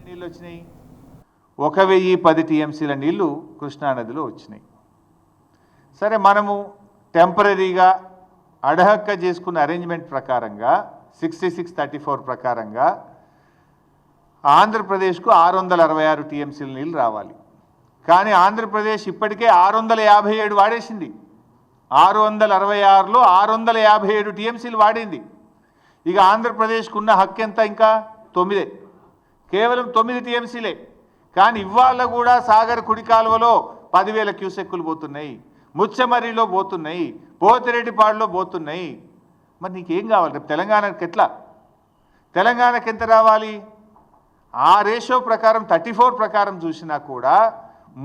నీళ్ళు వచ్చినాయి 1010 టీఎంసీల నీళ్లు కృష్ణానదిలో వచ్చినాయి. సరే, మనము టెంపరీగా అడహక్క చేసుకున్న అరేంజ్మెంట్ ప్రకారంగా 6634 ప్రకారంగా ఆంధ్రప్రదేశ్కు 666 టీఎంసీల నీళ్ళు రావాలి. కానీ ఆంధ్రప్రదేశ్ ఇప్పటికే 657 వాడేసింది. 666లో 657 టీఎంసీలు వాడింది. ఇక ఆంధ్రప్రదేశ్కు ఉన్న హక్కు ఎంత? ఇంకా 9, కేవలం 9 టీఎంసీలే. కానీ ఇవాళ కూడా సాగర్ కుడి కాలువలో 10,000 క్యూసెక్కులు పోతున్నాయి, ముచ్చమర్రిలో పోతున్నాయి, పోతిరెడ్డిపాడులో పోతున్నాయి. మరి నీకేం కావాలి? రేపు తెలంగాణకి ఎట్లా? తెలంగాణకి ఎంత రావాలి? ఆ రేషియో ప్రకారం 34 ప్రకారం చూసినా కూడా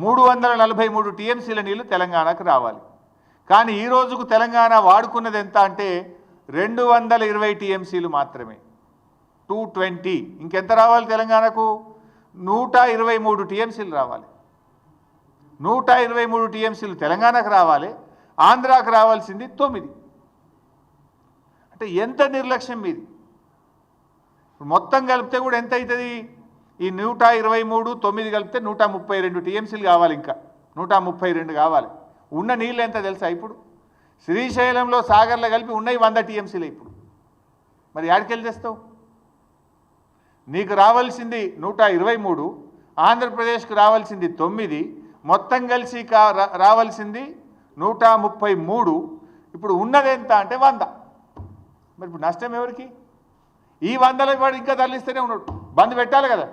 343 టీఎంసీల నీళ్లు తెలంగాణకు రావాలి. కానీ ఈ రోజుకు తెలంగాణ వాడుకున్నది ఎంత అంటే 220 టీఎంసీలు మాత్రమే, 220. ఇంకెంత రావాలి తెలంగాణకు? 123 టీఎంసీలు రావాలి. 123 టీఎంసీలు తెలంగాణకు రావాలి. ఆంధ్రాకు రావాల్సింది 9. అంటే ఎంత నిర్లక్ష్యం మీది? మొత్తం కలిపితే కూడా ఎంత అవుతుంది? ఈ 123, 9 కలిపితే 132 టీఎంసీలు కావాలి. ఇంకా 132 కావాలి. ఉన్న నీళ్ళు ఎంత తెలుసా? ఇప్పుడు శ్రీశైలంలో సాగర్లో కలిపి ఉన్నాయి 100 టీఎంసీలు. ఇప్పుడు మరి యాడికెళ్ళి తెస్తావు? నీకు రావాల్సింది 123, ఆంధ్రప్రదేశ్కు రావాల్సింది 9, మొత్తం కలిసి రావాల్సింది 133. ఇప్పుడు ఉన్నది ఎంత అంటే 100. మరి ఇప్పుడు నష్టం ఎవరికి? ఈ 100లో వాడు ఇంకా తరలిస్తూనే ఉన్నాడు. బంద్ పెట్టాలి కదా.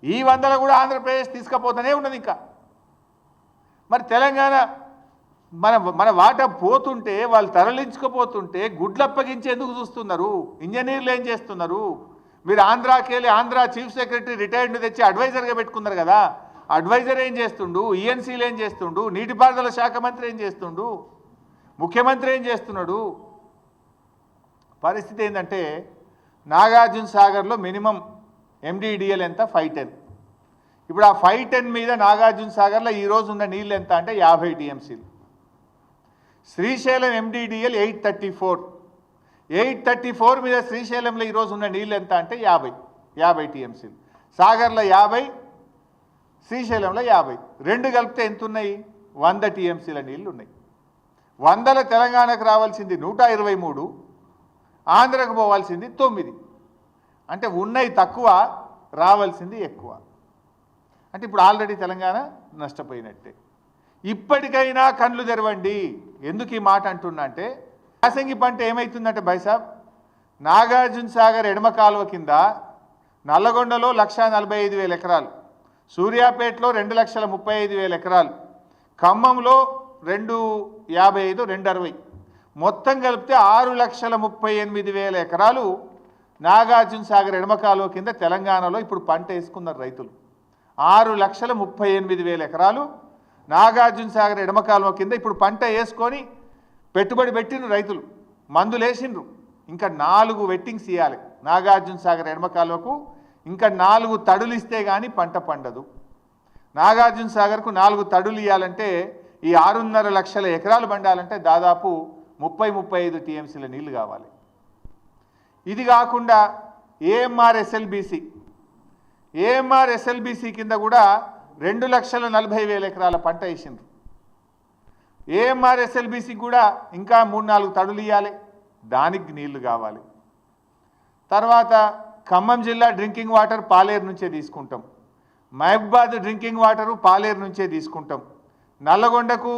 ఈ 100లో కూడా ఆంధ్రప్రదేశ్ తీసుకుపోతూనే ఉన్నది ఇంకా. మరి తెలంగాణ మన వాటా పోతుంటే, వాళ్ళు తరలించుకుపోతుంటే గుడ్లప్పగించి ఎందుకు చూస్తున్నారు? ఇంజనీర్లు ఏం చేస్తున్నారు? మీరు ఆంధ్రాకి వెళ్ళి ఆంధ్ర చీఫ్ సెక్రటరీ రిటైర్డ్ తెచ్చి అడ్వైజర్గా పెట్టుకున్నారు కదా. అడ్వైజర్ ఏం చేస్తుండు? ఈఎన్సీలు ఏం చేస్తుండు? నీటిపారుదల శాఖ మంత్రి ఏం చేస్తుండు? ముఖ్యమంత్రి ఏం చేస్తున్నాడు? పరిస్థితి ఏంటంటే నాగార్జున సాగర్లో మినిమం ఎండిడిఎల్ ఎంత? 510. ఇప్పుడు ఆ 510 మీద నాగార్జున సాగర్లో ఈరోజు ఉన్న నీళ్ళు ఎంత అంటే 50 టీఎంసీలు. శ్రీశైలం ఎండిడిఎల్ 834. 834 మీద శ్రీశైలంలో ఈరోజు ఉన్న నీళ్ళు ఎంత అంటే 50 టీఎంసీలు. సాగర్లో 50, శ్రీశైలంలో 50. రెండు కలిపితే ఎంత ఉన్నాయి? 100 టీఎంసీల నీళ్ళు ఉన్నాయి. 100లో తెలంగాణకు రావాల్సింది 123, ఆంధ్రకు పోవాల్సింది 9. అంటే ఉన్నాయి తక్కువ, రావాల్సింది ఎక్కువ. అంటే ఇప్పుడు ఆల్రెడీ తెలంగాణ నష్టపోయినట్టే. ఇప్పటికైనా కళ్ళు తెరవండి. ఎందుకు ఈ మాట అంటున్నా అంటే, యాసంగి పంట ఏమవుతుందంటే బైసాబ్, నాగార్జున సాగర్ ఎడమ కాలువ కింద నల్లగొండలో 1,45,000 ఎకరాలు, సూర్యాపేటలో 2,35,000 ఎకరాలు, ఖమ్మంలో 255, 260, మొత్తం కలిపితే 6,38,000 ఎకరాలు నాగార్జున సాగర్ ఎడమ కాలువ కింద తెలంగాణలో ఇప్పుడు పంట వేసుకున్నారు రైతులు. 6,38,000 ఎకరాలు నాగార్జున సాగర్ ఎడమ కాలువ కింద ఇప్పుడు పంట వేసుకొని పెట్టుబడి పెట్టిండ్రు రైతులు, మందులు వేసిండ్రు. ఇంకా 4 వెట్టింగ్స్ ఇవ్వాలి నాగార్జున సాగర్ ఎడమ కాలువకు. ఇంకా 4 తడులు ఇస్తే కానీ పంట పండదు. నాగార్జున సాగర్కు 4 తడులు ఇవ్వాలంటే ఈ 6.5 లక్షల ఎకరాలు పండాలంటే దాదాపు 30-35 టీఎంసీల నీళ్లు కావాలి. ఇది కాకుండా ఏఎంఆర్ ఎస్ఎల్బీసీ కింద కూడా 2,40,000 ఎకరాల పంట వేసిండ్రు. ఏఎంఆర్ ఎస్ఎల్బీసీ కూడా ఇంకా 3-4 తడులు ఇవ్వాలి, దానికి నీళ్లు కావాలి. తర్వాత ఖమ్మం జిల్లా డ్రింకింగ్ వాటర్ పాలేరు నుంచే తీసుకుంటాం, మహబూబాద్ డ్రింకింగ్ వాటరు పాలేరు నుంచే తీసుకుంటాం, నల్లగొండకు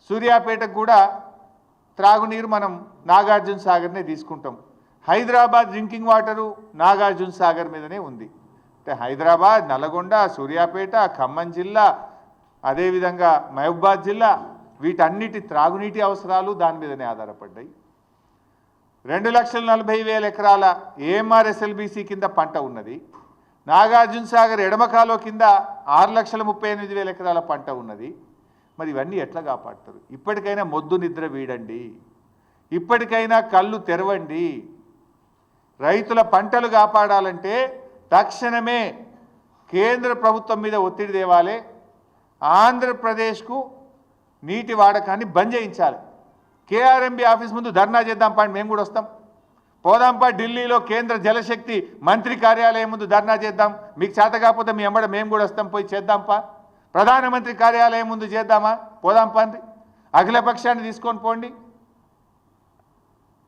సూర్యాపేటకు కూడా త్రాగునీరు మనం నాగార్జున సాగర్నే తీసుకుంటాం. హైదరాబాద్ డ్రింకింగ్ వాటరు నాగార్జున సాగర్ మీదనే ఉంది. అంటే హైదరాబాద్, నల్లగొండ, సూర్యాపేట, ఖమ్మం జిల్లా, అదేవిధంగా మహబూబాద్ జిల్లా, వీటన్నిటి త్రాగునీటి అవసరాలు దాని మీదనే ఆధారపడ్డాయి. 2,40,000 ఎకరాల ఏఎంఆర్ ఎస్ఎల్బీసీ కింద పంట ఉన్నది. నాగార్జున సాగర్ ఎడమ కాలువ కింద 6,38,000 ఎకరాల పంట ఉన్నది. మరి ఇవన్నీ ఎట్లా కాపాడతారు? ఇప్పటికైనా మొద్దు నిద్ర వీడండి, ఇప్పటికైనా కళ్ళు తెరవండి. రైతుల పంటలు కాపాడాలంటే తక్షణమే కేంద్ర ప్రభుత్వం మీద ఒత్తిడి తేవాలి. ఆంధ్రప్రదేశ్కు నీటి వాడకాన్ని బంద్ చేయించాలి. కేఆర్ఎంబీ ఆఫీస్ ముందు ధర్నా చేద్దాం పండి, మేము కూడా వస్తాం. పోదాంపా ఢిల్లీలో కేంద్ర జలశక్తి మంత్రి కార్యాలయం ముందు ధర్నా చేద్దాం, మీకు చేత కాకపోతే మీ అమ్మడ మేము కూడా వస్తాం, పోయి చేద్దాంపా. ప్రధానమంత్రి కార్యాలయం ముందు చేద్దామా, పోదాంపా అండి. అఖిలపక్షాన్ని తీసుకొని పోండి.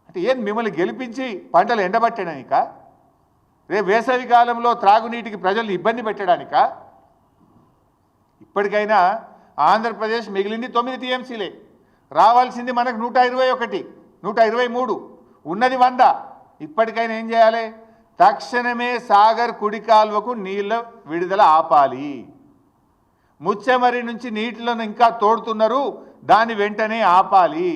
అంటే ఏం మిమ్మల్ని గెలిపించి పంటలు ఎండబట్టడానిక, రేపు వేసవి కాలంలో త్రాగునీటికి ప్రజల్ని ఇబ్బంది పెట్టడానిక? ఇప్పటికైనా ఆంధ్రప్రదేశ్ మిగిలింది 9 టీఎంసీలే, రావాల్సింది మనకు 121, 123, ఉన్నది 100. ఇప్పటికైనా ఏం చేయాలి? తక్షణమే సాగర్ కుడి కాల్వకు నీళ్ళ విడుదల ఆపాలి. ముచ్చెమరి నుంచి నీటిలను ఇంకా తోడుతున్నారు, దాన్ని వెంటనే ఆపాలి.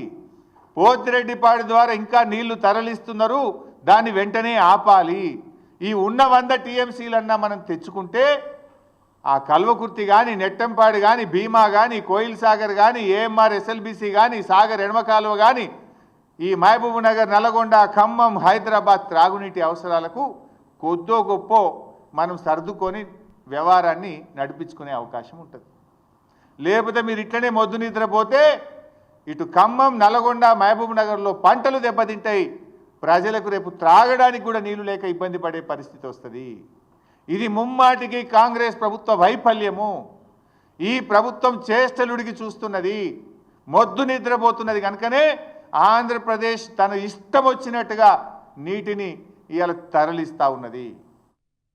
పోతిరెడ్డిపాడు ద్వారా ఇంకా నీళ్లు తరలిస్తున్నారు, దాన్ని వెంటనే ఆపాలి. ఈ ఉన్న 100 టీఎంసీలన్నా మనం తెచ్చుకుంటే ఆ కల్వకుర్తి కానీ, నెట్టంపాడు కానీ, భీమా కానీ, కోయిల్ సాగర్ కానీ, ఏఎంఆర్ ఎస్ఎల్బీసీ కానీ, సాగర్ ఎడమ కాలువ కానీ, ఈ మహబూబ్ నగర్, నల్గొండ, ఖమ్మం, హైదరాబాద్ త్రాగునీటి అవసరాలకు కొద్దో గొప్పో మనం సర్దుకొని వ్యవహారాన్ని నడిపించుకునే అవకాశం ఉంటుంది. లేకపోతే మీరు ఇట్లనే మొద్దు నిద్రపోతే ఇటు ఖమ్మం, నల్గొండ, మహబూబ్ నగర్లో పంటలు దెబ్బతింటాయి, ప్రజలకు రేపు త్రాగడానికి కూడా నీళ్లు లేక ఇబ్బంది పడే పరిస్థితి వస్తుంది. ఇది ముమ్మాటికి కాంగ్రెస్ ప్రభుత్వ వైఫల్యము. ఈ ప్రభుత్వం చేష్టలుడికి చూస్తున్నది, మొద్దు నిద్రపోతున్నది. కనుకనే ఆంధ్రప్రదేశ్ తన ఇష్టం వచ్చినట్టుగా నీటిని ఇవాళ తరలిస్తూ ఉన్నది.